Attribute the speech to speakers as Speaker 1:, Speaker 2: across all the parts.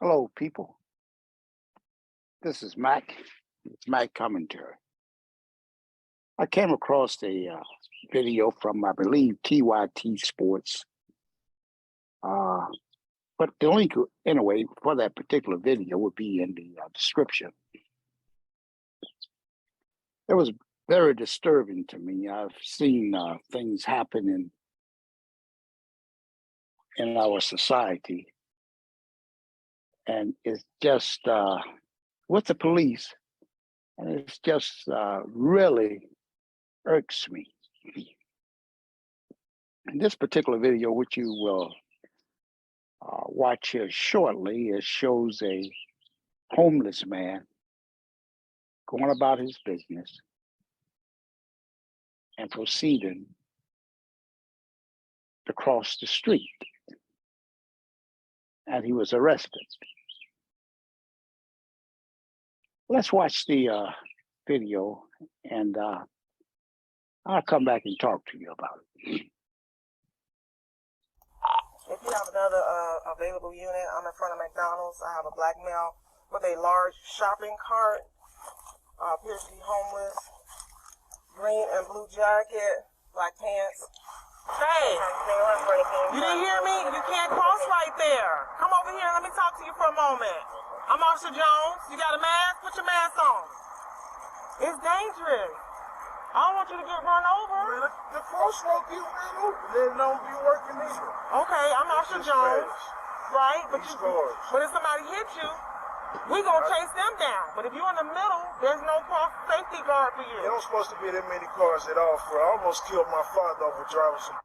Speaker 1: Hello, people. This is Mac. It's Mac Commentary. I came across a video from, I believe, TYT Sports. But the link, anyway, for that particular video would be in the description. It was very disturbing to me. I've seen things happen in our society, and it's just with the police, and it's just really irks me. In this particular video, which you will watch here shortly, it shows a homeless man going about his business and proceeding to cross the street. And he was arrested. Let's watch the video, and I'll come back and talk to you about it.
Speaker 2: If you have another available unit, I'm in front of McDonald's. I have a black male with a large shopping cart, appears to be homeless, green and blue jacket, black pants. Hey, you didn't hear me? You can't cross right there. Come over here and let me talk to you for a moment. I'm Officer Jones. You got a mask? Put your mask on. It's dangerous. I don't want you to get run over.
Speaker 3: Man, the crossroad get ran over. They don't be working either.
Speaker 2: Okay, I'm Officer Jones. Right? But if somebody hits you, we gonna chase them down. But if you're in the middle, there's no cross safety guard for you.
Speaker 3: There don't supposed to be that many cars at all. I almost killed my father over driving some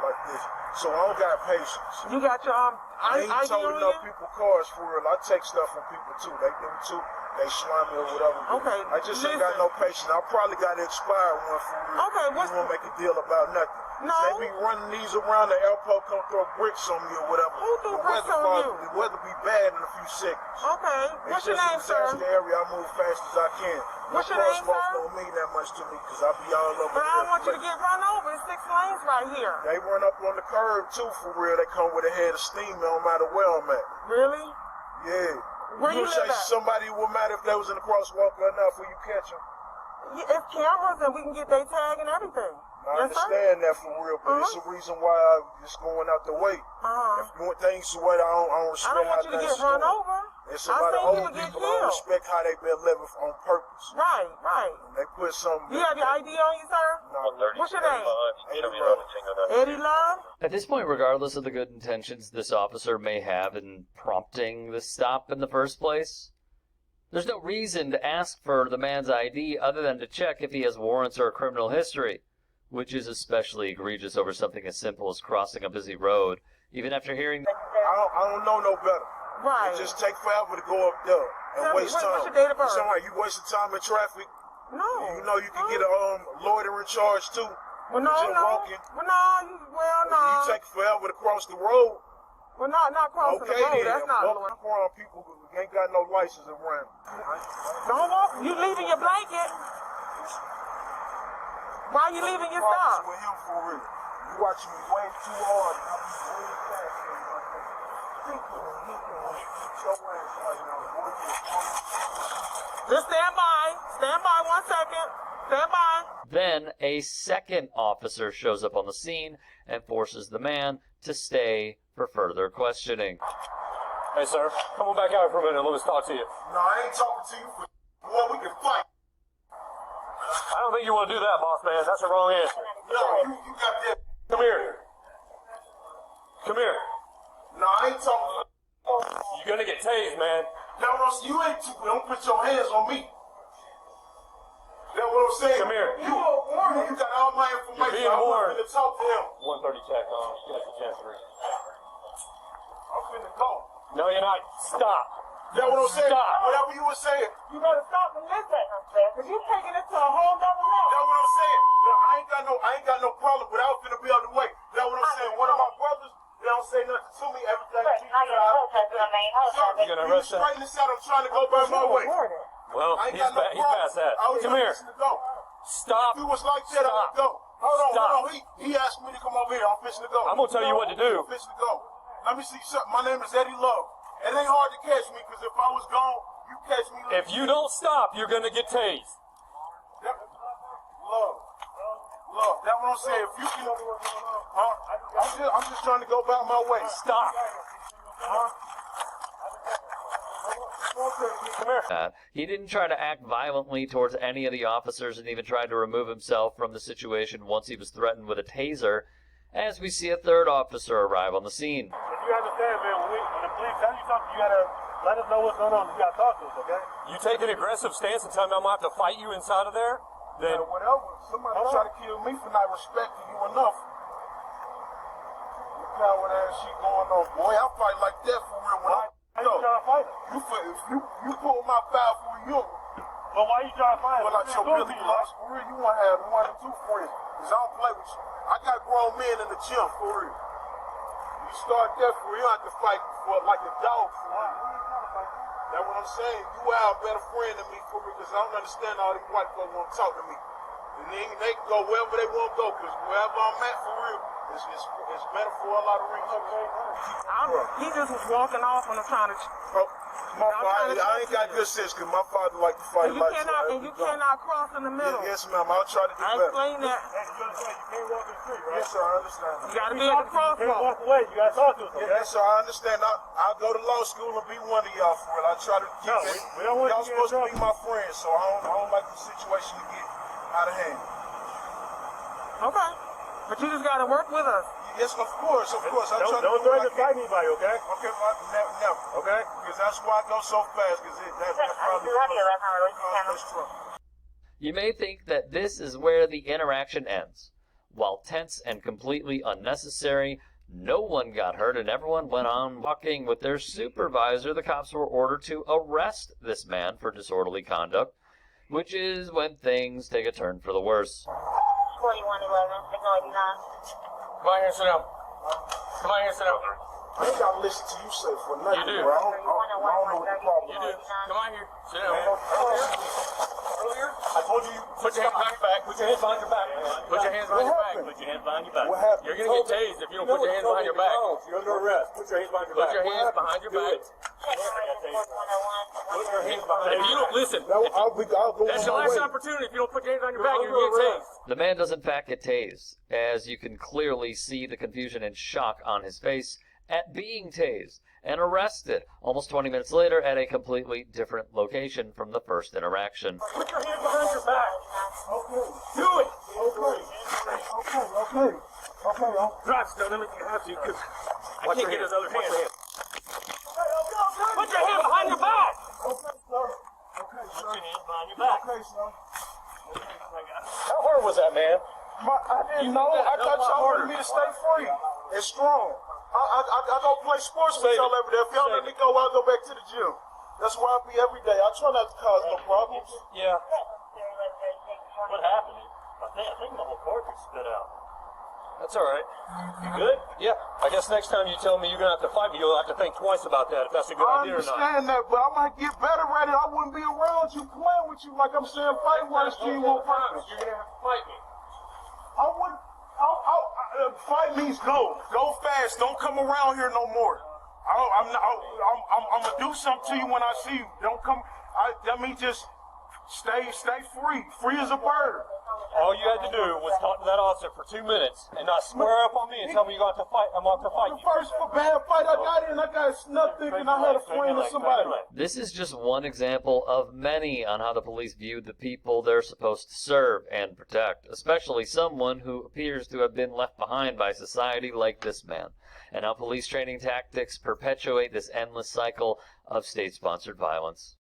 Speaker 3: like this. So I don't got patience.
Speaker 2: You got your
Speaker 3: I ain't told enough people cars for real. I take stuff from people too. They do too. They slimy or whatever.
Speaker 2: Okay.
Speaker 3: I just ain't got no patience. I probably got an expired one for real.
Speaker 2: Okay,
Speaker 3: you won't make a deal about nothing.
Speaker 2: No.
Speaker 3: They be running these around the airport, come throw bricks on me or whatever.
Speaker 2: Who threw bricks on you?
Speaker 3: The weather be bad in a few seconds.
Speaker 2: Okay. What's your name, sir?
Speaker 3: It's just a disaster area. I move fast as I can.
Speaker 2: What's your name, sir?
Speaker 3: Don't mean that much to me because I be all over.
Speaker 2: But I don't want you to get run over. It's 6 lanes right here.
Speaker 3: They run up on the curb too, for real. They come with a head of steam, no matter where I'm at.
Speaker 2: Really?
Speaker 3: Yeah.
Speaker 2: Where you live at?
Speaker 3: Somebody would matter if they was in the crosswalk or not for you catch them.
Speaker 2: Yeah, it's cameras and we can get their tag and everything.
Speaker 3: I understand that for real, but it's the reason why I'm just going out the way. If you want things the way I don't respect
Speaker 2: I don't want you to get run over.
Speaker 3: It's a lot of old people don't respect how they been living on purpose.
Speaker 2: Right.
Speaker 3: And they put something.
Speaker 2: You have your ID on you, sir?
Speaker 3: No.
Speaker 2: What's your name? Eddie Love?
Speaker 4: At this point, regardless of the good intentions this officer may have in prompting this stop in the first place, there's no reason to ask for the man's ID other than to check if he has warrants or a criminal history, which is especially egregious over something as simple as crossing a busy road, even after hearing...
Speaker 3: I don't know no better.
Speaker 2: Right.
Speaker 3: It just take forever to go up there and waste time.
Speaker 2: What's your date of birth?
Speaker 3: Somebody, you wasting time in traffic.
Speaker 2: No.
Speaker 3: You know you can get a loitering charge too.
Speaker 2: Well, no.
Speaker 3: Walking.
Speaker 2: No.
Speaker 3: You take forever to cross the road.
Speaker 2: Well, not crossing the road.
Speaker 3: Then.
Speaker 2: That's not loitering.
Speaker 3: Around people who ain't got no license around.
Speaker 2: Don't walk. You leaving your blanket. Why are you leaving your stuff?
Speaker 3: With him for real. You watching me way too hard. And I'm way fast.
Speaker 2: Just stand by. Stand by 1 second. Stand by.
Speaker 4: Then a second officer shows up on the scene and forces the man to stay for further questioning.
Speaker 5: Hey, sir, come on back out for a minute and let us talk to you.
Speaker 3: No, I ain't talking to you for what we can fight.
Speaker 5: I don't think you want to do that, boss man. That's the wrong answer.
Speaker 3: No, you got that.
Speaker 5: Come here. Come here.
Speaker 3: No, I ain't talking.
Speaker 5: You're gonna get tased, man.
Speaker 3: You ain't. Don't put your hands on me. That's what I'm saying.
Speaker 5: Come here.
Speaker 3: You got all my information.
Speaker 5: You're being warned.
Speaker 3: I'm finna talk to him.
Speaker 5: 130 check on. Get the chance to read.
Speaker 3: I'm finna go.
Speaker 5: No, you're not. Stop.
Speaker 3: That's what I'm saying.
Speaker 5: Stop.
Speaker 3: Whatever you were saying.
Speaker 2: You better stop and listen, because you're taking it to a whole nother level.
Speaker 3: That's what I'm saying. I ain't got no problem, but I was finna be out the way. That's what I'm saying. One of my brothers, they don't say nothing to me. Everything.
Speaker 5: You gonna arrest him?
Speaker 3: Straighten this out. I'm trying to go by my way.
Speaker 5: Well,
Speaker 3: I ain't
Speaker 5: he's
Speaker 3: got no
Speaker 5: past that. Come here.
Speaker 3: If
Speaker 5: Stop.
Speaker 3: he was like that, I would go. Hold on. He asked me to come over here. I'm fixing to go.
Speaker 5: I'm gonna tell you what to do.
Speaker 3: I'm fixing to go. Let me see something. My name is Eddie Love. It ain't hard to catch me because if I was gone, you catch me.
Speaker 5: If you don't stop, you're gonna get tased.
Speaker 3: Look, that's what I'm saying. If you can, I'm just trying to go about my way.
Speaker 5: Stop. Come here.
Speaker 4: He didn't try to act violently towards any of the officers and even tried to remove himself from the situation once he was threatened with a taser, as we see a third officer arrive on the scene.
Speaker 5: If you understand, man, when the police tell you something, you gotta let us know what's going on. You gotta talk to us, okay? You take an aggressive stance and tell me I'm gonna have to fight you inside of there, then
Speaker 3: Whatever. Somebody try to kill me for not respecting you enough. You coward ass shit going on, boy. I fight like that for real. When
Speaker 5: why you trying to fight us?
Speaker 3: you pull my foul for you.
Speaker 5: But why you trying to fight us?
Speaker 3: Well, like your Billy Lost for real. You want to have one or two friends. Because I don't play with you. I got grown men in the gym for real. You start that for real, you have to fight for like a dog for real. That's what I'm saying. You are a better friend than me for real, because I don't understand all these white folks want to talk to me. And then they can go wherever they want to go, because wherever I'm at for real, it's better for a lot of reasons.
Speaker 2: He just was walking off and I'm trying to.
Speaker 3: My father, I ain't got good sense, because my father like to fight like
Speaker 2: And you cannot cross in the middle.
Speaker 3: Yes, ma'am. I'll try to do
Speaker 2: I
Speaker 3: better.
Speaker 2: explained that.
Speaker 5: You can't walk in the street, right?
Speaker 3: Yes, sir. I understand.
Speaker 2: You gotta be at the
Speaker 5: You can't
Speaker 2: crosswalk.
Speaker 5: walk away. You gotta talk to us, okay?
Speaker 3: Yes, sir. I understand. I'll go to law school and be one of y'all for real. I try to keep it.
Speaker 5: we don't want
Speaker 3: Y'all
Speaker 5: you to get in
Speaker 3: supposed to be my friends, so I don't like the situation to get out of hand.
Speaker 2: Okay. But you just gotta work with us.
Speaker 3: Yes, of course. I try to
Speaker 5: Don't
Speaker 3: do what
Speaker 5: threaten to
Speaker 3: I
Speaker 5: fight
Speaker 3: can.
Speaker 5: anybody, okay?
Speaker 3: Okay, never.
Speaker 5: Okay?
Speaker 3: Because that's why I go so fast, because that's probably cause trouble.
Speaker 4: You may think that this is where the interaction ends. While tense and completely unnecessary, no one got hurt and everyone went on walking with their supervisor. The cops were ordered to arrest this man for disorderly conduct, which is when things take a turn for the worse.
Speaker 6: 4111, signal 89.
Speaker 5: Come on here, sit down. Come on here, sit down.
Speaker 3: I ain't got to listen to you say for nothing,
Speaker 5: You do.
Speaker 3: bro. I don't know what the problem
Speaker 5: You
Speaker 3: is.
Speaker 5: do. Come on here, sit down. Earlier, I told you, put your hands behind your back. Put your hands behind your back. Put your hands behind your back. Put your hands behind your back.
Speaker 3: What happened?
Speaker 5: You're gonna get tased if you don't put your hands behind your back. You're under arrest. Put your hands behind your back. Put your hands behind your back. Put your hands behind. If you don't listen,
Speaker 3: I'll go
Speaker 5: that's your
Speaker 3: on my
Speaker 5: last
Speaker 3: way.
Speaker 5: opportunity. If you don't put your hands on your back, you're gonna get tased.
Speaker 4: The man does in fact get tased, as you can clearly see the confusion and shock on his face at being tased, and arrested almost 20 minutes later at a completely different location from the first interaction.
Speaker 5: Put your hands behind your back.
Speaker 3: Okay.
Speaker 5: Do it.
Speaker 3: Okay.
Speaker 5: Drive still, let me have to, because I can't get his other hand. Put your hand behind your back.
Speaker 3: Okay, sir.
Speaker 5: Put your hands behind your back.
Speaker 3: Okay, sir.
Speaker 5: How hard was that, man?
Speaker 3: I didn't know. I thought y'all wanted me to stay free and strong. I go play sports with y'all every day. If y'all let me go, I'll go back to the gym. That's where I be every day. I try not to cause no problems.
Speaker 5: Yeah. What happened? I think the whole cartridge spit out. That's all right. You good? Yeah. I guess next time you tell me you're gonna have to fight me, you'll have to think twice about that if that's a good
Speaker 3: I
Speaker 5: idea or not.
Speaker 3: understand that, but I might get better at it. I wouldn't be around you playing with you like I'm saying fight words to you on purpose.
Speaker 5: You're gonna have to fight me.
Speaker 3: I wouldn't. Fight means go. Go fast. Don't come around here no more. I'm gonna do something to you when I see you. Don't come. That means just stay free. Free as a bird.
Speaker 5: All you had to do was talk to that officer for 2 minutes and not square up on me and tell me you're going to fight. I'm going to fight
Speaker 3: The
Speaker 5: you.
Speaker 3: first bad fight I got in, I got snuffed thinking I had a friend or somebody.
Speaker 4: This is just one example of many on how the police viewed the people they're supposed to serve and protect, especially someone who appears to have been left behind by society like this man, and how police training tactics perpetuate this endless cycle of state-sponsored violence.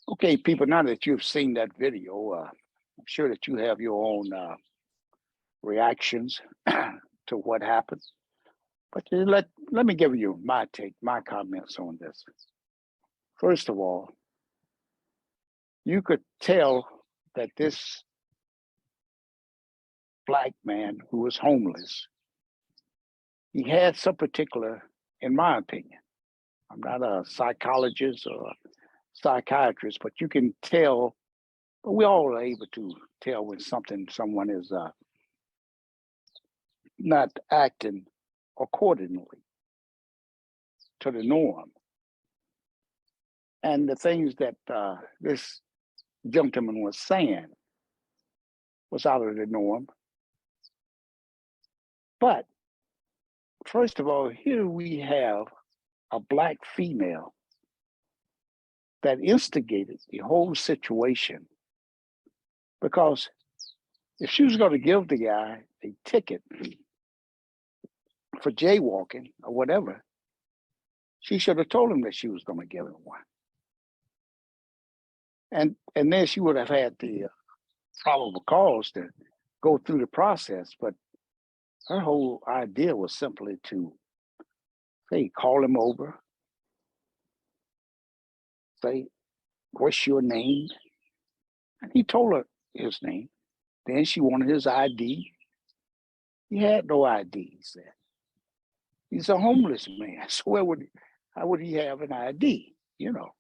Speaker 1: Okay, people, now that you've seen that video, I'm sure that you have your own reactions to what happened. But let me give you my take, my comments on this. First of all, you could tell that this black man who was homeless, he had some particular, in my opinion, I'm not a psychologist or a psychiatrist, but you can tell, but we all are able to tell when someone is not acting accordingly. to the norm. And the things that this gentleman was saying was out of the norm. But first of all, here we have a black female that instigated the whole situation, because if she was going to give the guy a ticket for jaywalking or whatever, she should have told him that she was going to give him one. And then she would have had the probable cause to go through the process. But her whole idea was simply to say, call him over, say, what's your name? And he told her his name. Then she wanted his ID. He had no ID, he said. He's a homeless man. So how would he have an ID, you know?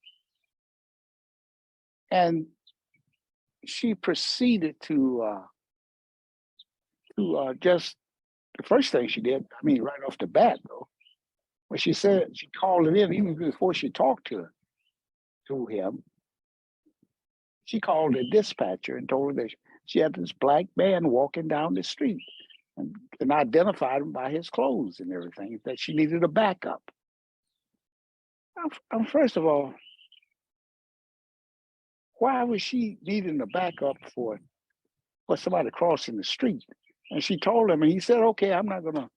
Speaker 1: And she proceeded to just, the first thing she did, I mean, right off the bat, though, when she said, she called it in, even before she talked to him, she called the dispatcher and told her that she had this black man walking down the street, and identified him by his clothes and everything, that she needed a backup. First of all, why was she needing a backup for somebody crossing the street? And she told him, and he said, okay, I'm not going to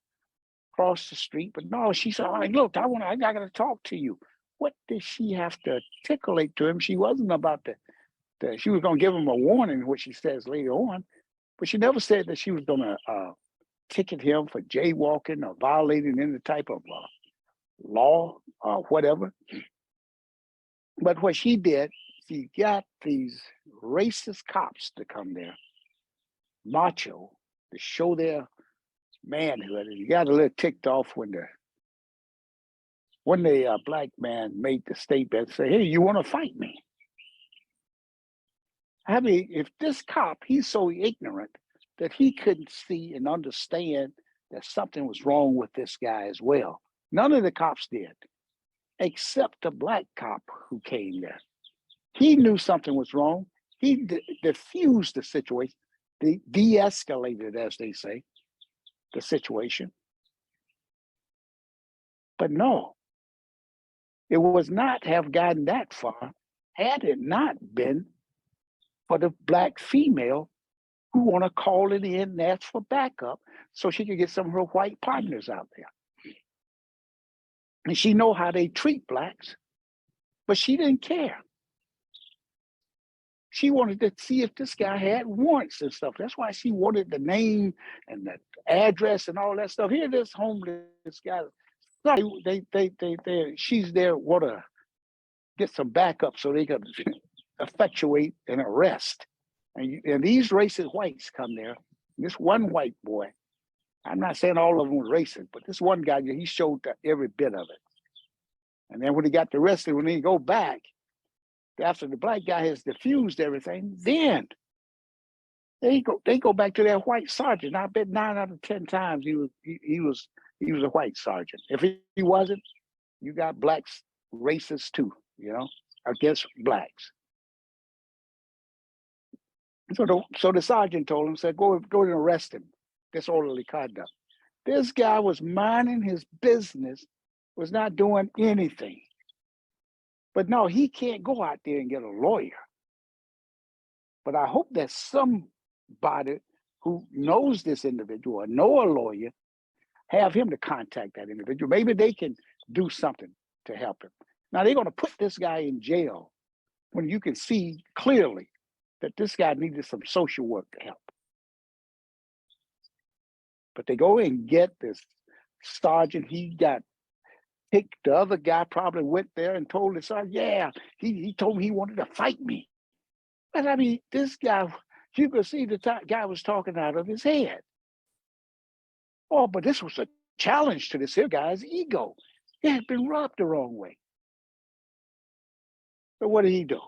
Speaker 1: cross the street. But no, she said, all right, look, I got to talk to you. What did she have to articulate to him? She wasn't about to she was going to give him a warning, which she says later on, but she never said that she was going to ticket him for jaywalking or violating any type of law or whatever. But what she did, she got these racist cops to come there, macho, to show their manhood. And you got a little ticked off when the black man made the statement, say, hey, you want to fight me? I mean, if this cop, he's so ignorant that he couldn't see and understand that something was wrong with this guy as well. None of the cops did, except the black cop who came there. He knew something was wrong. He diffused the situation, de-escalated, as they say, the situation. But no, it was not have gotten that far had it not been for the black female who want to call it in and ask for backup so she could get some of her white partners out there. And she know how they treat blacks, but she didn't care. She wanted to see if this guy had warrants and stuff. That's why she wanted the name and the address and all that stuff. Here, this homeless guy, she's there, want to get some backup so they could effectuate an arrest. And these racist whites come there. This one white boy, I'm not saying all of them were racist, but this one guy, he showed every bit of it. And then when he got arrested, when he go back, after the black guy has diffused everything, then they go back to that white sergeant. I bet 9 out of 10 times he was a white sergeant. If he wasn't, you got blacks racist too, you know, against blacks. So the sergeant told him, said, go and arrest him. Disorderly conduct. This guy was minding his business, was not doing anything. But no, he can't go out there and get a lawyer. But I hope that somebody who knows this individual or know a lawyer, have him to contact that individual. Maybe they can do something to help him. Now they're going to put this guy in jail when you can see clearly that this guy needed some social work to help. But they go and get this sergeant. He got picked. The other guy probably went there and told the sergeant, yeah, he told me he wanted to fight me. But I mean, this guy, you could see the guy was talking out of his head. Oh, but this was a challenge to this here guy's ego. He had been rubbed the wrong way. So what did he do?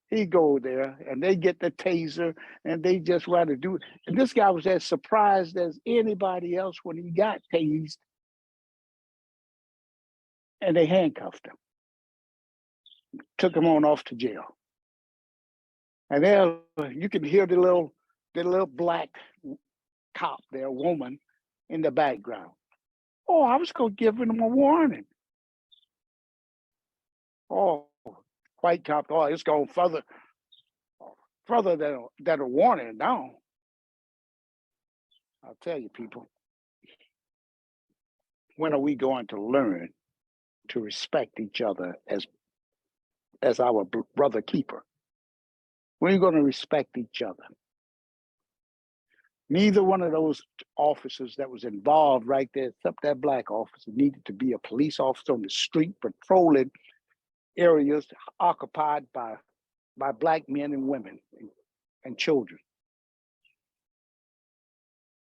Speaker 1: He go there and they get the taser and they just want to do it. And this guy was as surprised as anybody else when he got tased. and they handcuffed him, took him on off to jail. And there you can hear the little black cop there, woman, in the background. Oh, I was going to give him a warning. Oh, white cop, oh, it's going further than a warning now. I'll tell you, people, when are we going to learn to respect each other as our brother keeper? When are you going to respect each other? Neither one of those officers that was involved right there, except that black officer, needed to be a police officer on the street patrolling areas occupied by black men and women and children.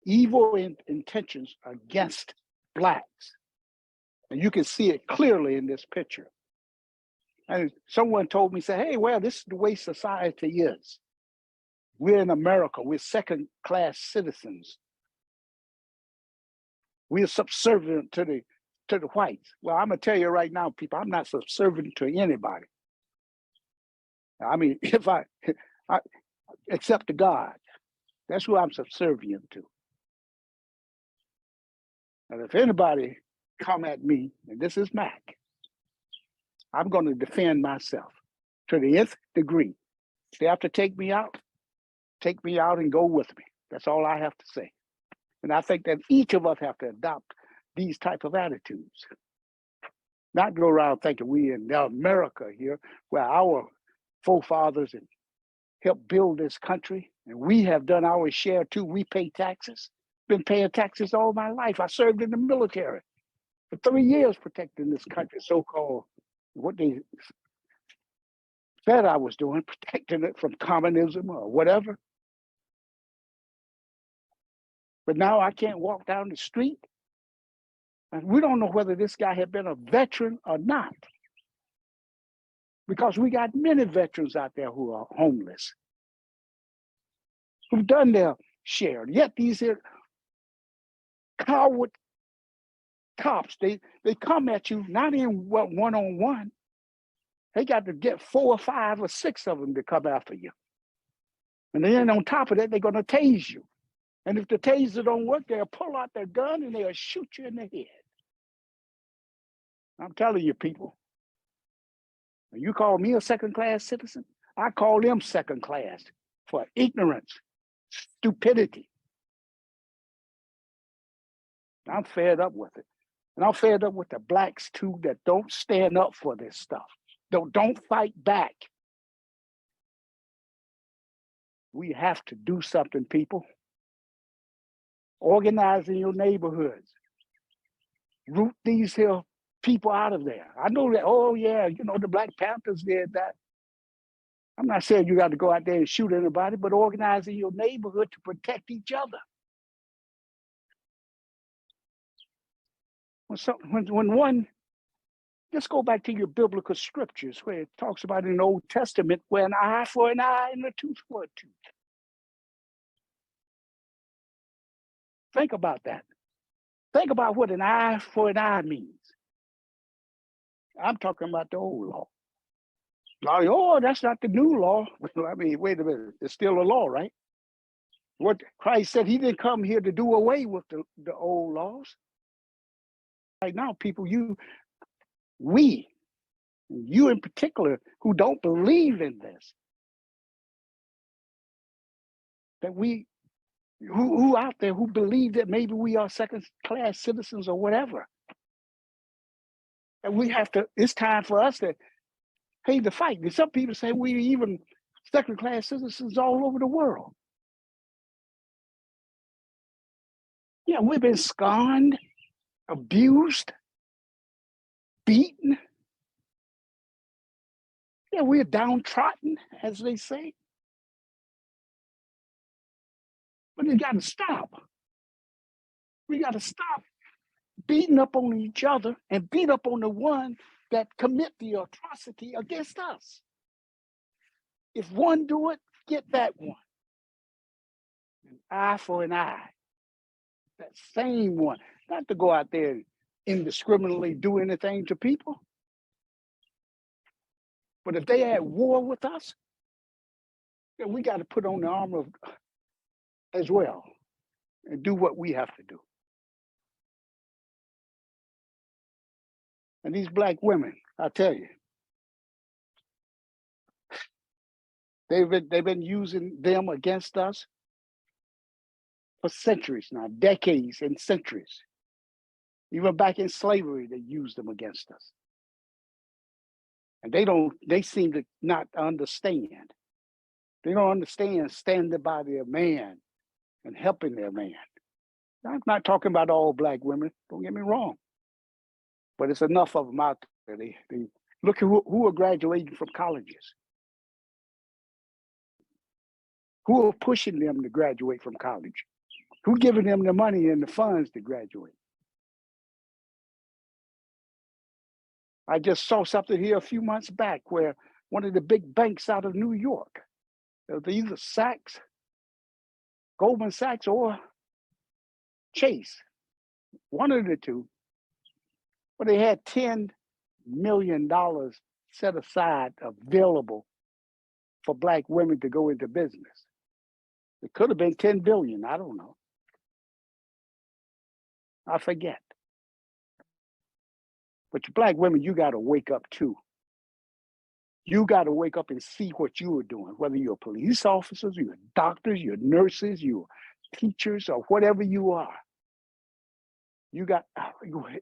Speaker 1: Evil intentions against blacks. And you can see it clearly in this picture. And someone told me, say, hey, well, this is the way society is. We're in America. We're second-class citizens. We're subservient to the whites. Well, I'm going to tell you right now, people, I'm not subservient to anybody. I mean, if I except to God, that's who I'm subservient to. And if anybody come at me, and this is Mac, I'm going to defend myself to the nth degree. If they have to take me out and go with me. That's all I have to say. And I think that each of us have to adopt these type of attitudes. Not go around thinking we in America here, where our forefathers helped build this country, and we have done our share too. We pay taxes. Been paying taxes all my life. I served in the military for 3 years protecting this country, so-called, what they said I was doing, protecting it from communism or whatever. But now I can't walk down the street. And we don't know whether this guy had been a veteran or not. Because we got many veterans out there who are homeless, who've done their share. Yet these here coward cops, they come at you not in one-on-one. They got to get 4 or 5 or 6 of them to come after you. And then on top of that, they're going to tase you. And if the taser don't work, they'll pull out their gun and they'll shoot you in the head. I'm telling you, people, you call me a second-class citizen, I call them second class for ignorance, stupidity. I'm fed up with it. And I'm fed up with the blacks, too, that don't stand up for this stuff. Don't fight back. We have to do something, people. Organize in your neighborhoods. Root these here people out of there. I know that, oh yeah, the Black Panthers did that. I'm not saying you got to go out there and shoot anybody, but organize in your neighborhood to protect each other. When one, let's go back to your biblical scriptures where it talks about in the Old Testament where an eye for an eye and a tooth for a tooth. Think about that. Think about what an eye for an eye means. I'm talking about the old law. Oh, that's not the new law. I mean, wait a minute. It's still a law, right? What Christ said, he didn't come here to do away with the old laws. Right now, people, you in particular, who don't believe in this, that who out there who believe that maybe we are second-class citizens or whatever. And it's time for us to pay the fight. And some people say we even second-class citizens all over the world. Yeah, we've been scorned, abused, beaten. Yeah, we're downtrodden, as they say. But it got to stop. We got to stop beating up on each other and beat up on the one that commit the atrocity against us. If one do it, get that one. An eye for an eye. That same one. Not to go out there and indiscriminately do anything to people. But if they at war with us, then we got to put on the armor as well and do what we have to do. And these black women, I tell you, they've been using them against us for centuries now, decades and centuries. Even back in slavery, they used them against us. And they seem to not understand. They don't understand standing by their man and helping their man. I'm not talking about all black women, don't get me wrong. But it's enough of them out there. They look at who are graduating from colleges. Who are pushing them to graduate from college? Who giving them the money and the funds to graduate? I just saw something here a few months back where one of the big banks out of New York, either Sachs, Goldman Sachs, or Chase, one of the two, but they had $10 million set aside available for black women to go into business. It could have been 10 billion, I don't know. I forget. But you black women, you got to wake up too. You got to wake up and see what you are doing, whether you're police officers, you're doctors, you're nurses, you're teachers, or whatever you are. You got,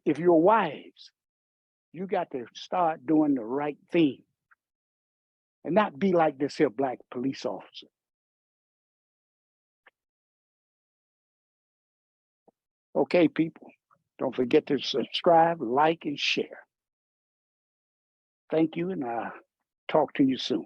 Speaker 1: if you're wives, you got to start doing the right thing and not be like this here black police officer. Okay, people, don't forget to subscribe, like, and share. Thank you, and I'll talk to you soon.